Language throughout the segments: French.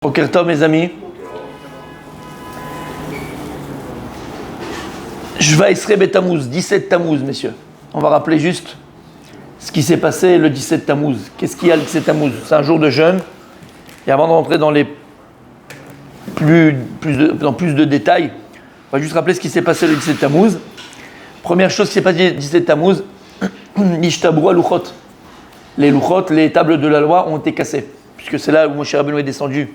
Boker Tov, mes amis. Shvaïsre Betamouz, 17 Tammuz, messieurs. On va rappeler juste ce qui s'est passé le 17 Tammuz. Qu'est-ce qu'il y a le 17 Tammuz? C'est un jour de jeûne. Et avant de rentrer dans plus de détails, on va juste rappeler ce qui s'est passé le 17 Tammuz. Première chose qui s'est passée le 17 Tammuz, Nishtabru Luchot. Les Luchot, les tables de la loi ont été cassées. Puisque c'est là où Moshe Rabbeinu est descendu.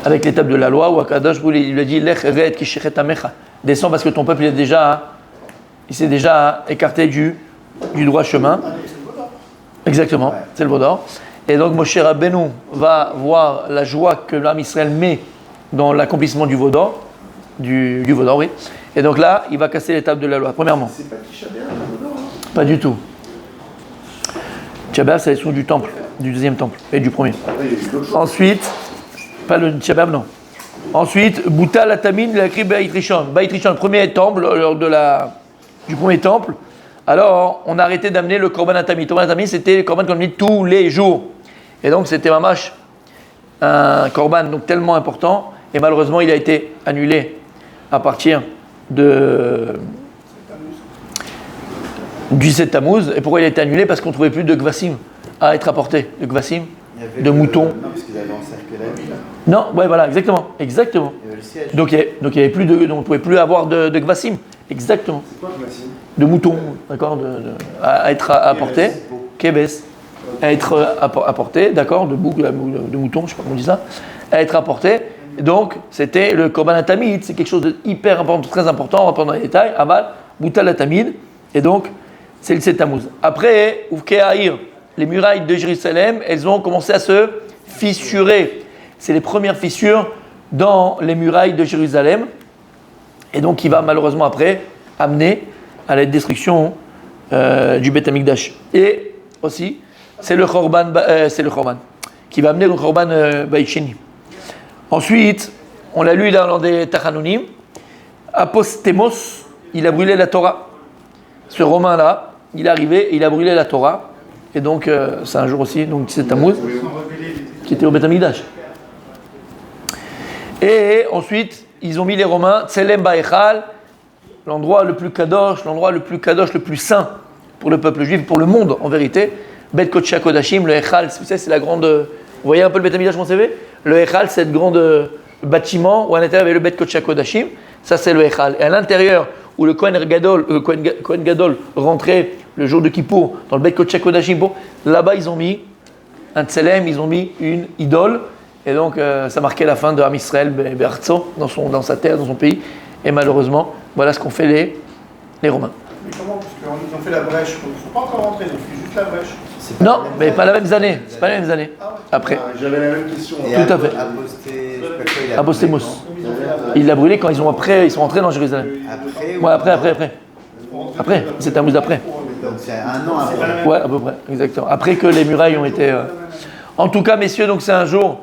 Avec les tables de la loi, où Akadosh il lui a dit Lech eret kishechet amecha. Descends parce que ton peuple il s'est déjà écarté du droit chemin. Exactement, c'est le Vaudor. Et donc Moshe Rabbeinu va voir la joie que l'âme Israël met dans l'accomplissement du Vaudor, du Vaudor, oui. Et donc là, il va casser les tables de la loi, premièrement. C'est pas Tisha B'Av, le Vaudor, hein? Pas du tout. Tisha B'Av, c'est la leçon du temple, du deuxième temple et du premier. Ensuite, pas le Tisha B'Av, non. Ensuite, Bouta la Tamine, il a écrit Beit Rishon. Beit Rishon, le premier temple, lors du premier temple. Alors, on a arrêté d'amener le Korban Atami. Le Korban Atami, c'était le Korban qu'on amenait tous les jours. Et donc, c'était mamash, un Korban donc tellement important. Et malheureusement, il a été annulé à partir du 7 Tammuz. Et pourquoi il a été annulé? Parce qu'on ne trouvait plus de Gvassim à être apporté. De Gvassim, de moutons. Non, parce qu'ils avaient encerclé la ville. Non, ouais, voilà, exactement. Il y avait le siège. Donc il y avait plus donc on ne pouvait plus avoir de Gvassim. Exactement. C'est quoi le Gvassim? De moutons, d'accord, à être apporté. Kébes. À être apporté, d'accord, de moutons, je ne sais pas comment on dit ça. À être apporté. Donc, c'était le Korban Atamid, c'est quelque chose de hyper important, très important, on va prendre dans les détails. Amal, Boutal Atamid. Et donc, c'est le 7 Tammuz. Après, Ouvke Haïr, les murailles de Jérusalem, elles ont commencé à se fissurer. C'est les premières fissures dans les murailles de Jérusalem. Et donc, qui va malheureusement après amener à la destruction du Beth Amikdash. Et aussi, c'est le Khorban qui va amener le Khorban Beit Sheni. Ensuite, on l'a lu dans des Tachanonim, Apostémos, il a brûlé la Torah. Ce Romain-là, il est arrivé et il a brûlé la Torah. Et donc, c'est un jour aussi, donc 17 Tammuz, qui était au Beth Amikdash. Et ensuite, ils ont mis les Romains, Tselem Ba'echal, l'endroit le plus kadosh, le plus saint pour le peuple juif, pour le monde en vérité. Bet Kodesh Kodashim, le Echal, c'est la grande. Vous voyez un peu le Beth Amikdash, mon CV? Le Echal, c'est le grand bâtiment où à l'intérieur il y avait le Bet Kodesh Kodashim. Ça, c'est le Echal. Et à l'intérieur, où le Kohen Gadol rentrait le jour de Kippour dans le Bet Kodesh Kodashim, là-bas, ils ont mis un Tselem, ils ont mis une idole. Et donc, ça marquait la fin de Am Israël Be'artso, dans sa terre, dans son pays. Et malheureusement, voilà ce qu'ont fait les Romains. Mais comment? Parce qu'ils ont fait la brèche, ils ne sont pas encore rentrés, ils ont fait juste la brèche. Non, mais pas la même année. C'est pas les mêmes années. Ah ouais. Après. J'avais la même question. Tout à fait. Apostémos. Il l'a brûlé quand ils sont rentrés dans Jérusalem. Après? Ouais, après. Après, c'est Tammuz d'après. Donc c'est un an après. Ouais, à peu près, exactement. Après que les murailles ont été. En tout cas, messieurs, donc c'est un jour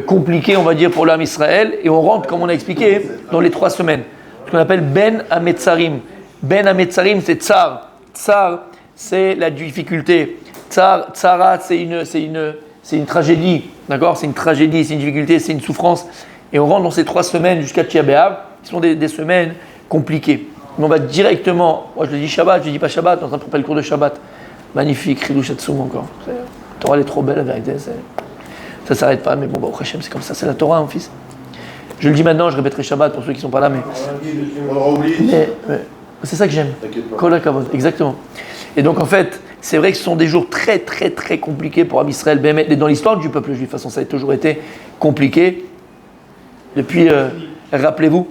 compliqué, on va dire, pour l'âme Israël. Et on rentre, comme on a expliqué, dans les 3 semaines. Ce qu'on appelle Ben Ametzarim. Ben Ametzarim, c'est Tsar. Tsar, c'est la difficulté. Tsarat, c'est une tragédie. D'accord? C'est une tragédie, c'est une difficulté, c'est une souffrance. Et on rentre dans ces 3 semaines jusqu'à Tisha B'Av, qui sont des semaines compliquées. Mais on va directement, moi je le dis Shabbat, je ne dis pas Shabbat, on est en train de préparer le cours de Shabbat. Magnifique, Chidush Hatzum encore. La Torah elle est trop belle, la vérité. Ça ne s'arrête pas, mais bon, au Hachem, c'est comme ça, c'est la Torah, mon fils. Je le dis maintenant, je répéterai Shabbat pour ceux qui ne sont pas là, mais. On l'aura oublié. Mais c'est ça que j'aime. Kol HaKavod, exactement. Et donc en fait, c'est vrai que ce sont des jours très très très compliqués pour Am Israël. Et dans l'histoire du peuple juif, de toute façon, ça a toujours été compliqué. Depuis, rappelez-vous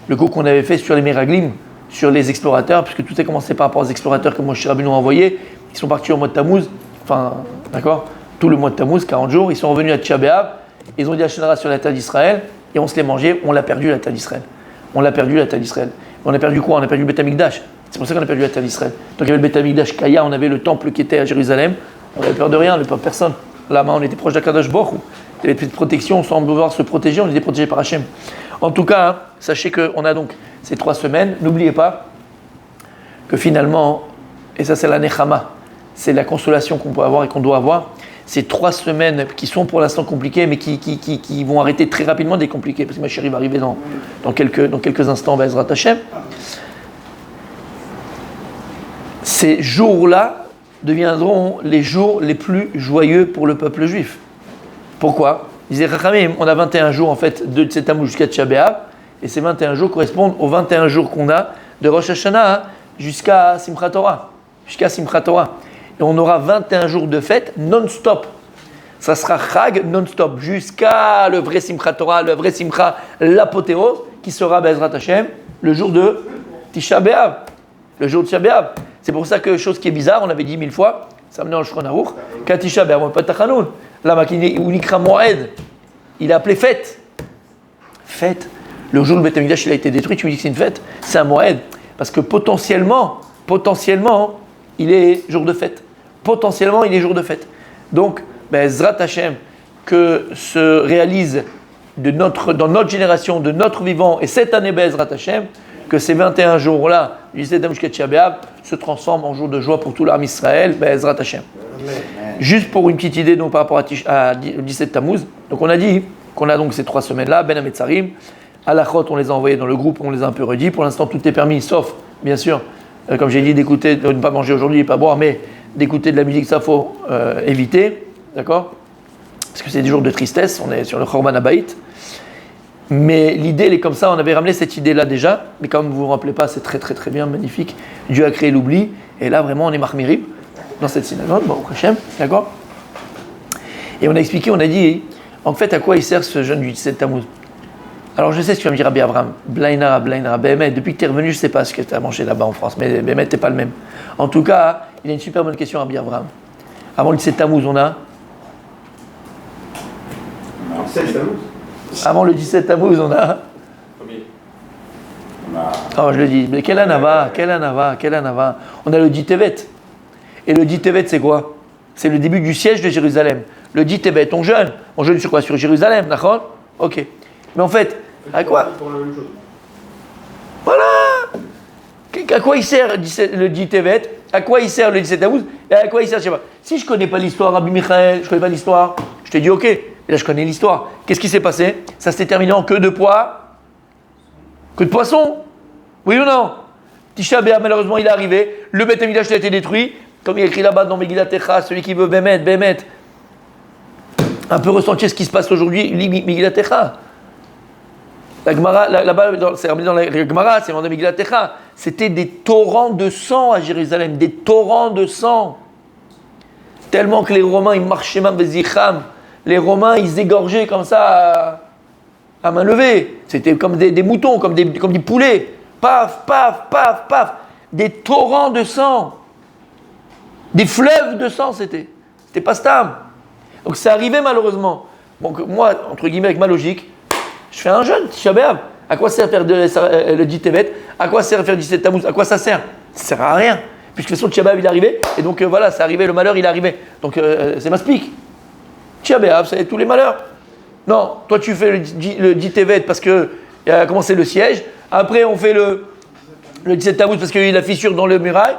le cours qu'on avait fait sur les Meraglim, sur les explorateurs, puisque tout a commencé par rapport aux explorateurs que Moshe Rabbeinu a envoyés. Ils sont partis au mois de Tammuz, d'accord, tout le mois de Tammuz, 40 jours. Ils sont revenus à Tisha B'Av. Ils ont dit Hachinara sur la terre d'Israël et on se l'est mangé. On l'a perdu la terre d'Israël. On a perdu quoi? On a perdu le Beth Amikdash. C'est pour ça qu'on a perdu la terre d'Israël. Donc il y avait le Beth Amikdash Kaya, on avait le temple qui était à Jérusalem. On n'avait peur de rien, on n'avait peur de personne. Là-bas, on était proche d'Akadosh Baruch Hu. Il y avait une protection, sans devoir se protéger, on était protégé par Hachem. En tout cas, sachez qu'on a donc ces 3 semaines. N'oubliez pas que finalement, et ça c'est la Nechama, c'est la consolation qu'on peut avoir et qu'on doit avoir, ces 3 semaines qui sont pour l'instant compliquées, mais qui vont arrêter très rapidement d'être compliquées, parce que ma chérie va arriver dans quelques instants, Bezrat Hashem. Ces jours-là deviendront les jours les plus joyeux pour le peuple juif. Pourquoi? Il disait Chachamim, on a 21 jours en fait de Tset Tammuz jusqu'à Tisha B'Av, et ces 21 jours correspondent aux 21 jours qu'on a de Rosh Hashanah jusqu'à Simchat Torah. Et on aura 21 jours de fête non-stop. Ça sera Chag non-stop jusqu'à le vrai Simchat Torah, le vrai Simcha, l'apothéose, qui sera Bezrat Hashem, le jour de Tisha B'Av. Le jour de Tisha B'Av. C'est pour ça que, chose qui est bizarre, on avait dit 1000 fois, ça menait en Shulchan Aruch, qu'à Tisha B'Av, on ne peut pas Tachanoun. Là, ou Nikra Moed, il a appelé fête. Fête. Le jour où le Beth Amikdash il a été détruit, tu me dis que c'est une fête, c'est un Moed. Parce que potentiellement, il est jour de fête. Potentiellement, il est jour de fête. Donc, Bezrat Hashem, que se réalise dans notre génération, de notre vivant, et cette année Bezrat Hashem, que ces 21 jours-là, du 17 Tammuz jusqu'à Tisha B'Av, se transforment en jour de joie pour tout l'âme Israël, Bezrat Hashem. Juste pour une petite idée donc, par rapport à 17 Tammuz, donc on a dit qu'on a donc ces 3 semaines-là, Ben Hametzarim, Halachot, on les a envoyés dans le groupe, on les a un peu redits. Pour l'instant, tout est permis, sauf, bien sûr, comme j'ai dit, d'écouter, de ne pas manger aujourd'hui et pas boire, mais d'écouter de la musique, ça faut éviter, d'accord? Parce que c'est des jours de tristesse, on est sur le Chorban Habayit. Mais l'idée, elle est comme ça, on avait ramené cette idée-là déjà, mais comme vous ne vous rappelez pas, c'est très très très bien, magnifique. Dieu a créé l'oubli, et là vraiment on est Mahmirib dans cette synagogue, bon, Hachem, d'accord? Et on a expliqué, on a dit, en fait, à quoi il sert ce jeûne du 17 Tammuz? Alors je sais ce que tu vas me dire, Rabbi Abraham, Blainara, Béhémet, depuis que tu es revenu, je ne sais pas ce que tu as mangé là-bas en France, mais Béhémet, tu n'es pas le même. En tout cas, il a une super bonne question, Rabbi Abraham. Avant le 17 Tammuz, on a Avant le 17 Tammuz, on a Oh, je le dis, mais quel anava. On a le 10 Tevet. Et le 10 Tevet, c'est quoi? C'est le début du siège de Jérusalem. Le 10 Tevet, on jeûne sur quoi? Sur Jérusalem, d'accord? Ok. Mais en fait, à quoi? Voilà. À quoi il sert le 10 Tevet? À quoi il sert le 17 Tammuz? Et à quoi il sert, je sais pas. Si je ne connais pas l'histoire, Rabbi Michael, je ne connais pas l'histoire, je te dis ok. Et là, je connais l'histoire. Qu'est-ce qui s'est passé? Ça s'est terminé en queue de poisson. Oui ou non? Tisha B'Av, malheureusement, il est arrivé. Le Beth Amikdash a été détruit. Comme il est écrit là-bas dans Megillat Echa, celui qui veut Bémet. Un peu ressentir ce qui se passe aujourd'hui, Megillat Echa. La Gemara, là-bas, c'est ramené dans la Gemara, c'est dans Megillat Echa. C'était des torrents de sang à Jérusalem. Des torrents de sang. Tellement que les Romains, ils marchaient même Bezicham. Les Romains, ils égorgeaient comme ça à main levée. C'était comme des moutons, comme des poulets. Paf, paf, paf, paf. Des torrents de sang. Des fleuves de sang, c'était. C'était pas stam. Donc c'est arrivé malheureusement. Donc moi, entre guillemets, avec ma logique, je fais un jeûne, Tisha B'Av. À quoi sert faire le 10 Tevet? À quoi sert faire 17 Tammuz? À quoi ça sert? Ça sert à rien. Puisque de toute façon, Tisha B'Av, il est arrivé. Et donc voilà, c'est arrivé, le malheur, il est arrivé. Donc c'est ma speak. Tisha B'Av, c'est tous les malheurs. Non, toi tu fais le 10 Tevet parce que a commencé le siège. Après, on fait le 17 Tammuz parce qu'il y a eu la fissure dans le muraille.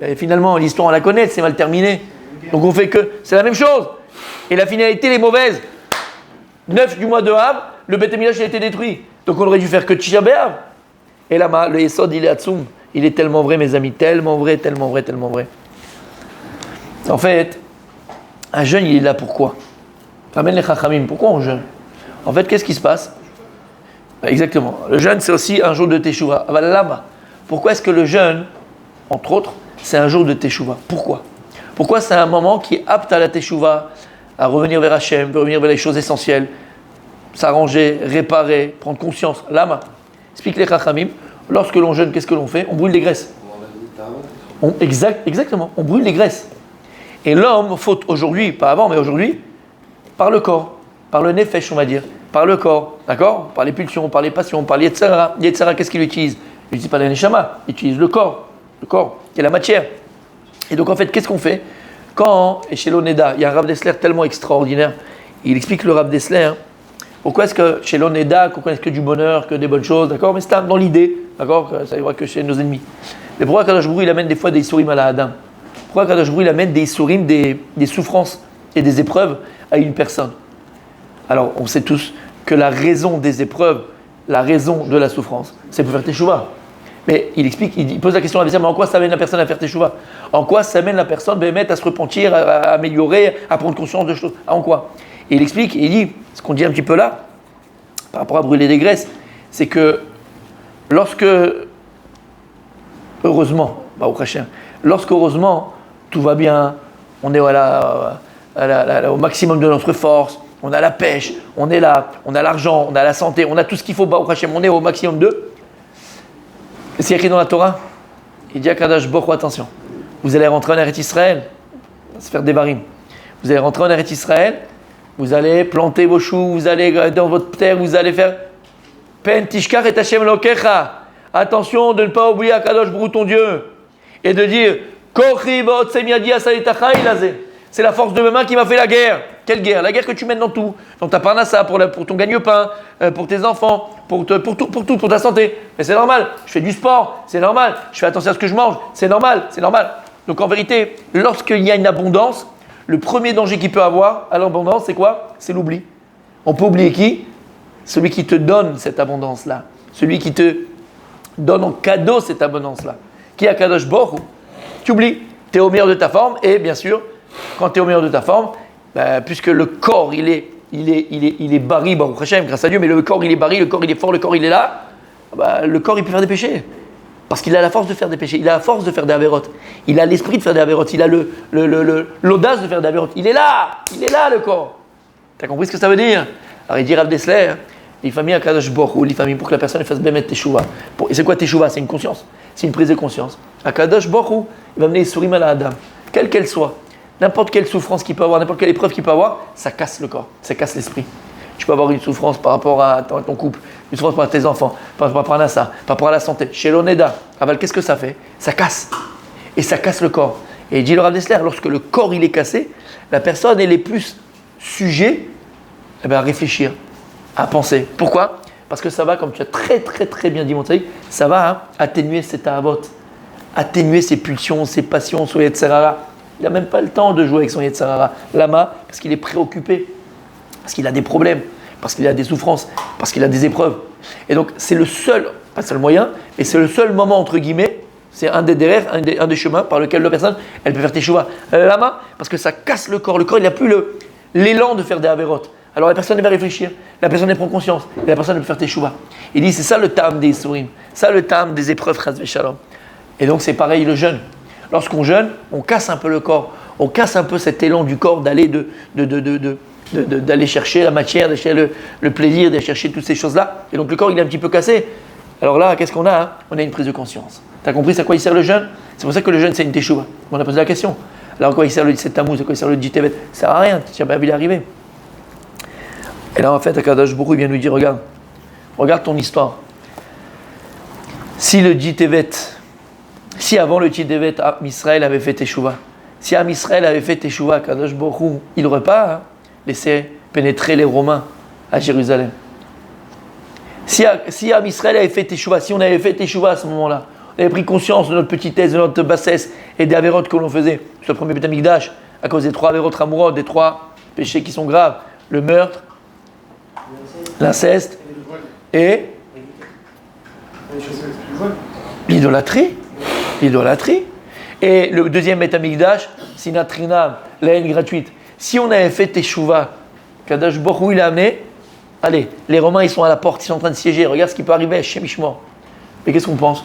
Et finalement, l'histoire, on la connaît, c'est mal terminé. Donc on fait que, c'est la même chose. Et la finalité, elle est mauvaise. 9 du mois de Av, le Beth Amikdash a été détruit. Donc on aurait dû faire que Tisha B'Av. Et là, le Yesod, il est Atzum. Il est tellement vrai, mes amis, tellement vrai. En fait, un jeûne, il est là pourquoi? Ramène les Chachamim, pourquoi on jeûne? En fait, qu'est-ce qui se passe? Exactement. Le jeûne, c'est aussi un jour de Teshuvah. Pourquoi est-ce que le jeûne, entre autres, c'est un jour de Teshuvah? Pourquoi c'est un moment qui est apte à la Teshuvah, à revenir vers Hachem, revenir vers les choses essentielles, s'arranger, réparer, prendre conscience? Lama, explique les Chachamim, lorsque l'on jeûne, qu'est-ce que l'on fait? On brûle les graisses. Exactement, on brûle les graisses. Et l'homme, faute aujourd'hui, pas avant, mais aujourd'hui, par le corps, par le nefesh, on va dire, par le corps, d'accord? Par les pulsions, par les passions, par les yetzara. Yetzara, qu'est-ce qu'il utilise? Il n'utilise pas la neshama, il utilise le corps, qui est la matière. Et donc en fait, qu'est-ce qu'on fait? Quand, et chez l'Oneda, il y a un Rav Dessler tellement extraordinaire, il explique le Rav Dessler, pourquoi est-ce que chez l'Oneda, qu'on connaisse que du bonheur, que des bonnes choses, d'accord? Mais c'est dans l'idée, d'accord? Ça ira que chez nos ennemis. Mais pourquoi Kadosh Baruch Hu, il amène des fois des sourim à la Adam? Pourquoi Kadosh Baruch Hu, il amène des sourim, des souffrances et des épreuves à une personne. Alors, on sait tous que la raison des épreuves, la raison de la souffrance, c'est pour faire teshuva. Mais il explique, il pose la question à l'adversaire, mais en quoi ça amène la personne à faire teshuva? En quoi ça amène la personne à se repentir, à améliorer, à prendre conscience de choses? En quoi? Et il explique, il dit, ce qu'on dit un petit peu là, par rapport à brûler des graisses, c'est que lorsque, heureusement, tout va bien, on est au maximum de notre force, on a la pêche, on est là, on a l'argent, on a la santé, on a tout ce qu'il faut, Baruch Hashem, on est au maximum de. C'est écrit dans la Torah, il dit à Kadosh Baruch Hu, attention, vous allez rentrer en Eretz Israël, se faire des barim. Vous allez rentrer en Eretz Israël, vous allez planter vos choux, vous allez dans votre terre, vous allez faire Pen Tishkar et Hashem Lokecha. Attention de ne pas oublier à Kadosh Baruch Hu, ton Dieu, et de dire Kochi Bot Semiadi Asalitacha Ilazé. C'est la force de mes mains qui m'a fait la guerre. Quelle guerre? La guerre que tu mènes dans tout. Dans ta parnassa, pour ton gagne-pain, pour tes enfants, pour tout, pour ta santé. Mais c'est normal. Je fais du sport, c'est normal. Je fais attention à ce que je mange, c'est normal. Donc en vérité, lorsqu'il y a une abondance, le premier danger qu'il peut avoir à l'abondance, c'est quoi? C'est l'oubli. On peut oublier qui? Celui qui te donne cette abondance-là. Celui qui te donne en cadeau cette abondance-là. Qui a Kadosh Baruch Hu? Tu oublies. Tu es au meilleur de ta forme et bien sûr, quand tu es au meilleur de ta forme, puisque le corps il est bari, Baruch Hashem, grâce à Dieu, mais le corps il est bari, le corps il est fort, le corps il est là, le corps il peut faire des péchés. Parce qu'il a la force de faire des péchés, il a la force de faire des avérotes, il a l'esprit de faire des avérotes, il a l'audace de faire des avérotes. Il est là le corps. Tu as compris ce que ça veut dire? Alors il dit Rav Dessler, l'ifamim akadosh baruch hu, l'ifamim pour que la personne fasse bémet teshuva. Et c'est quoi teshuva? C'est une conscience, c'est une prise de conscience. Akadosh baruch hu, il va mener les souris à la Adam, quelle qu'elle soit. N'importe quelle souffrance qu'il peut avoir, n'importe quelle épreuve qu'il peut avoir, ça casse le corps, ça casse l'esprit. Tu peux avoir une souffrance par rapport à ton couple, une souffrance par rapport à tes enfants, par rapport à ça, par rapport à la santé. Chez l'Oneda, Aval, qu'est-ce que ça fait? Ça casse. Et ça casse le corps. Et dit le Rav Dessler, lorsque le corps il est cassé, la personne elle est plus sujet à réfléchir, à penser. Pourquoi? Parce que ça va, comme tu as très très très bien dit mon taï, ça va atténuer ses tahavot, atténuer ses pulsions, ses passions, son yetzerara. Il n'a même pas le temps de jouer avec son yetzerara. Lama, parce qu'il est préoccupé, parce qu'il a des problèmes, parce qu'il a des souffrances, parce qu'il a des épreuves. Et donc c'est le seul, pas le seul moyen, mais c'est le seul moment entre guillemets, c'est un des derrière, un des chemins par lequel la personne, elle peut faire teshuva. Lama, parce que ça casse le corps. Le corps, il n'a plus l'élan de faire des avérotes. Alors la personne elle va réfléchir, la personne elle prend conscience, et la personne elle peut faire teshuva. Il dit c'est ça le tam des sourim, ça le tam des épreuves chas v'shalom. Et donc c'est pareil le jeûne. Lorsqu'on jeûne, on casse un peu le corps, on casse un peu cet élan du corps d'aller d'aller chercher la matière, d'aller chercher le plaisir, d'aller chercher toutes ces choses-là. Et donc le corps il est un petit peu cassé. Alors là, qu'est-ce qu'on a? On a une prise de conscience. Tu as compris à quoi il sert le jeûne? C'est pour ça que le jeûne c'est une teshuva. On a posé la question. Alors à quoi il sert le 17 Tammuz, à quoi il sert le 10 Tevet? Ça sert à rien, tu n'as pas vu l'arriver. Et là en fait, Akadosh Baruch Hu vient nous dire, regarde ton histoire. Si le 10 Tevet, si avant le 10 Tevet, Am Israël avait fait teshuva, si Am Israël avait fait teshuva, Akadosh Baruch Hu, il n'aurait pas laissé pénétrer les Romains à Jérusalem. Si Am Israël avait fait teshuva, si on avait fait teshuva à ce moment-là, on avait pris conscience de notre petitesse, de notre bassesse et des avérotes que l'on faisait sur le premier Beth Amikdash, à cause des 3 avérotes Ramurot, des 3 péchés qui sont graves, le meurtre, l'inceste et l'idolâtrie. Et le deuxième Beth Amikdash, Sinatrinam, la haine gratuite. Si on avait fait teshuva, Kadosh Baruch Hu il a amené, allez, les Romains ils sont à la porte, ils sont en train de siéger, regarde ce qui peut arriver à Shemishmor. Mais qu'est-ce qu'on pense?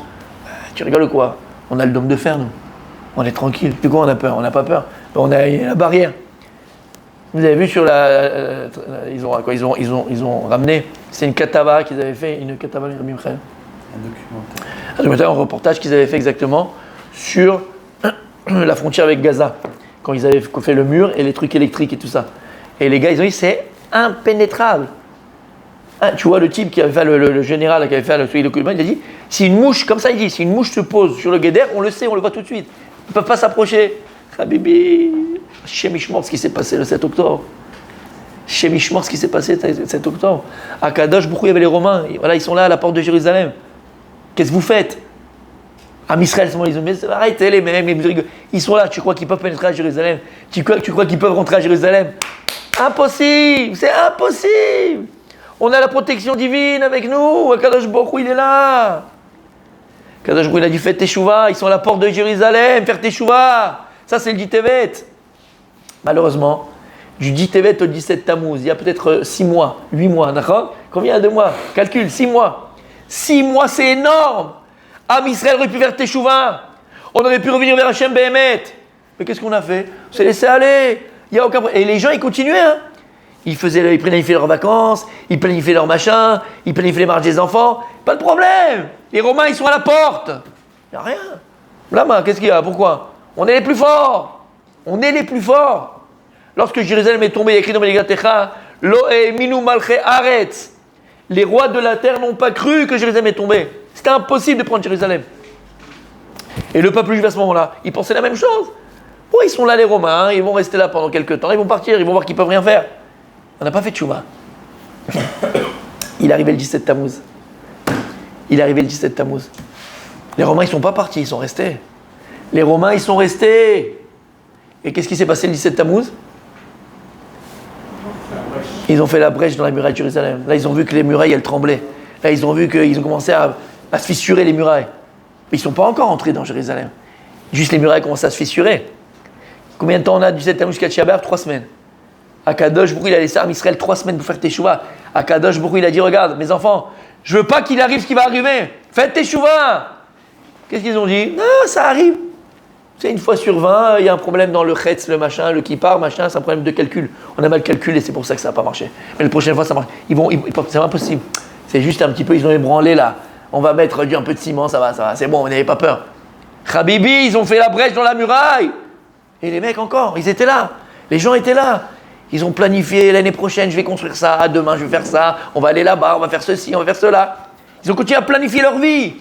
Tu rigoles quoi? On a le dôme de fer, nous. On est tranquille. Du coup, on a peur. On n'a pas peur. On a la barrière. Vous avez vu sur ils ont ramené. C'est une katava qu'ils avaient fait, une katava un documentaire, un reportage qu'ils avaient fait exactement sur la frontière avec Gaza, quand ils avaient fait le mur et les trucs électriques et tout ça. Et les gars, ils ont dit c'est impénétrable. Tu vois le type qui avait fait le général qui avait fait le document, il a dit si une mouche, comme ça il dit, si une mouche se pose sur le guédère, on le sait, on le voit tout de suite. Ils ne peuvent pas s'approcher. Habibi, chez Mishmor, ce qui s'est passé le 7 octobre. Chez Mishmor, ce qui s'est passé le 7 octobre. À Kadosh, beaucoup il y avait les Romains, voilà, ils sont là à la porte de Jérusalem. Qu'est-ce que vous faites? Am Israël, ils ont dit, arrêtez les mêmes, ils sont là, tu crois qu'ils peuvent pénétrer à Jérusalem? Tu crois qu'ils peuvent rentrer à Jérusalem? Impossible, c'est impossible. On a la protection divine avec nous, Kadosh Baruch Hu, il est là. Kadosh Baruch Hu, il a dit, faites teshuva, ils sont à la porte de Jérusalem, faire teshuva. Ça, c'est le 10 Tevet. Malheureusement, du 10 Tevet au 17 Tammuz, il y a peut-être 6 mois, 8 mois, d'accord? Combien il y a de mois? Calcul, 6 mois. 6 mois, c'est énorme. Am Israël aurait pu faire teshuva. On aurait pu revenir vers Hachem Behemet. Mais qu'est-ce qu'on a fait? On s'est laissé aller. Il y a aucun... Et les gens, ils continuaient. Hein. Ils planifiaient leurs vacances, ils planifiaient leurs machins, ils planifiaient les marches des enfants. Pas de problème. Les Romains, ils sont à la porte. Il n'y a rien. Là, qu'est-ce qu'il y a? Pourquoi? On est les plus forts. On est les plus forts. Lorsque Jérusalem est tombé, il y a écrit dans Meligatecha, Lo minu malche aretz. Les rois de la terre n'ont pas cru que Jérusalem est tombé. C'était impossible de prendre Jérusalem. Et le peuple juif à ce moment-là, il pensait la même chose. Bon, ils sont là les Romains, ils vont rester là pendant quelques temps, ils vont partir, ils vont voir qu'ils peuvent rien faire. On n'a pas fait tchouva. Il est arrivé le 17 Tammuz. Les Romains, ils ne sont pas partis, ils sont restés. Les Romains, ils sont restés. Et qu'est-ce qui s'est passé le 17 Tammuz? Ils ont fait la brèche dans la muraille de Jérusalem. Là, ils ont vu que les murailles, elles tremblaient. Là, ils ont vu qu'ils ont commencé à se fissurer les murailles. Mais ils ne sont pas encore entrés dans Jérusalem. Juste les murailles commencent à se fissurer. Combien de temps on a du 17 Tammuz jusqu'à Tisha B'Av? 3 semaines. Akadosh Baruch Hu, il a laissé Am Israël 3 semaines pour faire teshuva. Akadosh Baruch Hu, il a dit, regarde, mes enfants, je veux pas qu'il arrive ce qui va arriver. Faites teshuva. Qu'est-ce qu'ils ont dit? Non, ça arrive. C'est une fois sur 20, il y a un problème dans le chetz, le machin, le kippar, machin, c'est un problème de calcul. On a mal calculé, c'est pour ça que ça n'a pas marché. Mais la prochaine fois, ça marche. C'est impossible. C'est juste un petit peu, ils ont ébranlé là. On va mettre un peu de ciment, ça va, c'est bon, vous n'avez pas peur. Habibi, ils ont fait la brèche dans la muraille. Et les mecs encore, ils étaient là. Les gens étaient là. Ils ont planifié l'année prochaine, je vais construire ça, demain je vais faire ça, on va aller là-bas, on va faire ceci, on va faire cela. Ils ont continué à planifier leur vie.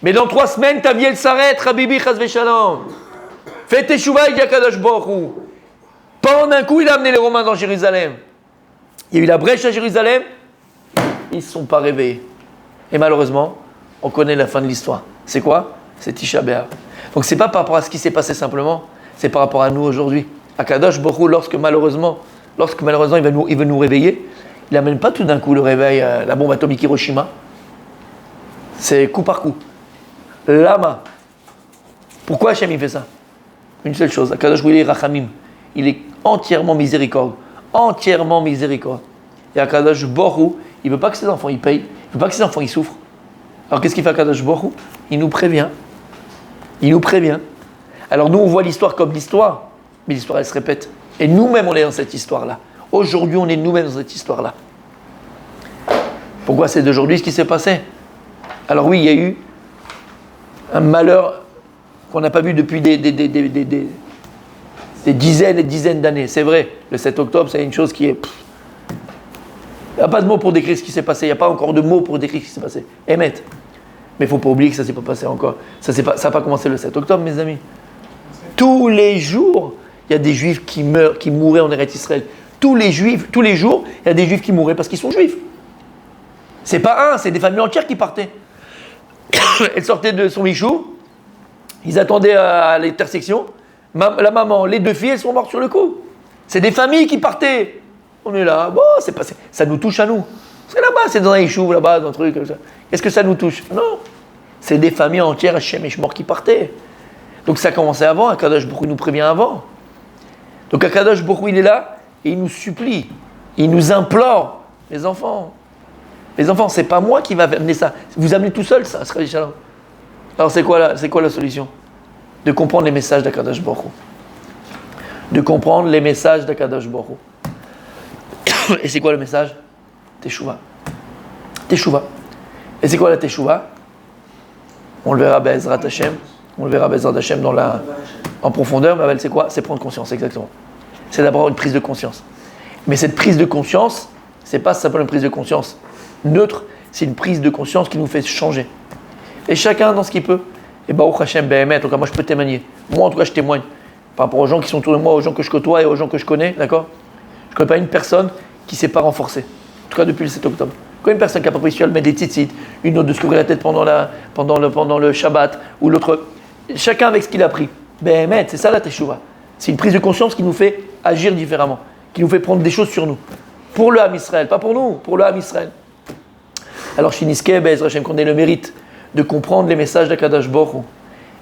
Mais dans 3 semaines, ta vie elle s'arrête, Habibi, chas v'shalom. Fais teshuva, il y a Kadosh Baruch Hu. Pas en un coup, il a amené les Romains dans Jérusalem. Il y a eu la brèche à Jérusalem, ils ne se sont pas réveillés. Et malheureusement, on connaît la fin de l'histoire. C'est quoi? C'est Tisha B'Av. Donc c'est pas par rapport à ce qui s'est passé simplement, c'est par rapport à nous aujourd'hui. Akadosh Baruch Hu, lorsque malheureusement il veut nous réveiller, il n'amène pas tout d'un coup le réveil, la bombe atomique Hiroshima. C'est coup par coup. Lama. Pourquoi Hachem il fait ça? Une seule chose, Akadosh Baruch Hu est Rachamim. Il est entièrement miséricorde. Entièrement miséricorde. Et Akadosh Baruch Hu, il ne veut pas que ses enfants ils payent, il ne veut pas que ses enfants ils souffrent. Alors qu'est-ce qu'il fait Akadosh Baruch Hu? Il nous prévient. Il nous prévient. Alors nous on voit l'histoire comme l'histoire, mais l'histoire elle se répète. Et nous-mêmes on est dans cette histoire-là. Aujourd'hui on est nous-mêmes dans cette histoire-là. Pourquoi c'est d'aujourd'hui ce qui s'est passé? Alors oui, il y a eu un malheur qu'on n'a pas vu depuis des dizaines et dizaines d'années. C'est vrai, le 7 octobre c'est une chose qui est... Il n'y a pas de mots pour décrire ce qui s'est passé, il n'y a pas encore de mots pour décrire ce qui s'est passé. Émet. Mais il ne faut pas oublier que ça ne s'est pas passé encore. Ça n'a pas commencé le 7 octobre, mes amis. Tous les jours, il y a des juifs qui mouraient en Eretz Israël. Tous les jours, il y a des juifs qui mouraient parce qu'ils sont juifs. C'est pas un, c'est des familles entières qui partaient. Elles sortaient de son michou, ils attendaient à l'intersection. La maman, les 2 filles, elles sont mortes sur le coup. C'est des familles qui partaient. On est là, bon, c'est passé. Ça nous touche à nous. C'est là-bas, c'est dans un échou, là-bas, dans un truc comme ça. Est-ce que ça nous touche? Non. C'est des familles entières, Hachem et Shmor qui partaient. Donc ça a commencé avant, Akadosh Baruch Hu nous prévient avant. Donc Akadosh Baruch Hu, il est là et il nous supplie, il nous implore. Les enfants, c'est pas moi qui va amener ça. Vous amenez tout seul ça, serait Shalom. Alors c'est quoi la solution? De comprendre les messages d'Akadosh Baruch Hu. De comprendre les messages d'Akadosh Baruch Hu. Et c'est quoi le message? Teshuva. Teshuva. Et c'est quoi la Teshuva? On le verra Be'ezrat Hashem. On le verra Be'ezrat Hashem en profondeur. Mais c'est quoi? C'est prendre conscience, exactement. C'est d'abord une prise de conscience. Mais cette prise de conscience, c'est pas simplement une prise de conscience neutre, c'est une prise de conscience qui nous fait changer. Et chacun dans ce qu'il peut. Et Baruch Hashem Be'emet, en tout cas moi je peux témoigner. Moi en tout cas je témoigne. Par rapport aux gens qui sont autour de moi, aux gens que je côtoie et aux gens que je connais, d'accord? Je ne connais pas une personne qui ne s'est pas renforcée. En tout cas depuis le 7 octobre. Quand une personne qui a pas pris rituel met des tzitzit, une autre de se couvrir la tête pendant le Shabbat, ou l'autre, chacun avec ce qu'il a pris. Ben, c'est ça la teshuva. C'est une prise de conscience qui nous fait agir différemment, qui nous fait prendre des choses sur nous. Pour le Ham Israël, pas pour nous, pour le Ham Israël. Alors, Shiniske, Be'ez Hashem, qu'on ait le mérite de comprendre les messages d'Akadosh Baruch Hu.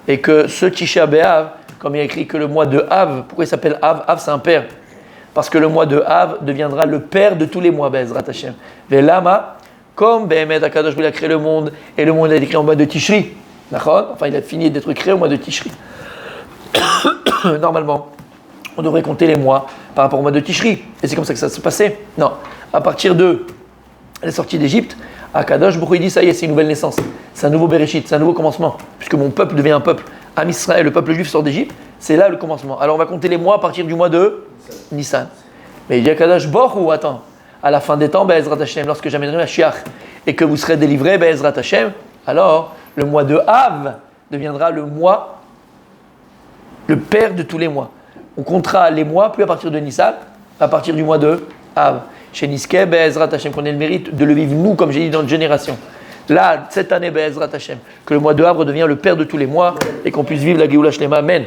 Et que ce Tisha B'Av, comme il y a écrit que le mois de Av, pourquoi il s'appelle Av? Av, c'est un père. Parce que le mois de Av deviendra le père de tous les mois, Be'ezrat Hashem. Ve'lama, comme Be'emet Akadosh Baruch Hu a créé le monde, et le monde a été créé au mois de Tishri. Enfin, il a fini d'être créé au mois de Tishri. Normalement, on devrait compter les mois par rapport au mois de Tishri. Et c'est comme ça que ça se passait. Non. À partir de la sortie d'Égypte, Akadosh Baruch Hu dit ça y est, c'est une nouvelle naissance. C'est un nouveau Bereshit, c'est un nouveau commencement. Puisque mon peuple devient un peuple. Am Israël, le peuple juif sort d'Égypte, c'est là le commencement. Alors on va compter les mois à partir du mois de Nissan. Mais il dit Akadosh Baruch Hu, attends, à la fin des temps, Be'ezrat Hashem, lorsque j'amènerai la Shiach et que vous serez délivrés, Be'ezrat Hashem, alors le mois de Av deviendra le mois, le père de tous les mois. On comptera les mois, plus à partir de Nissan, à partir du mois de Av. Chez Niske, Be'ezrat Hashem, qu'on ait le mérite de le vivre nous, comme j'ai dit, dans notre génération. Là, cette année, Be'ezrat Hashem, que le mois de Av redevient le père de tous les mois et qu'on puisse vivre la Géoula Shlema. Amen.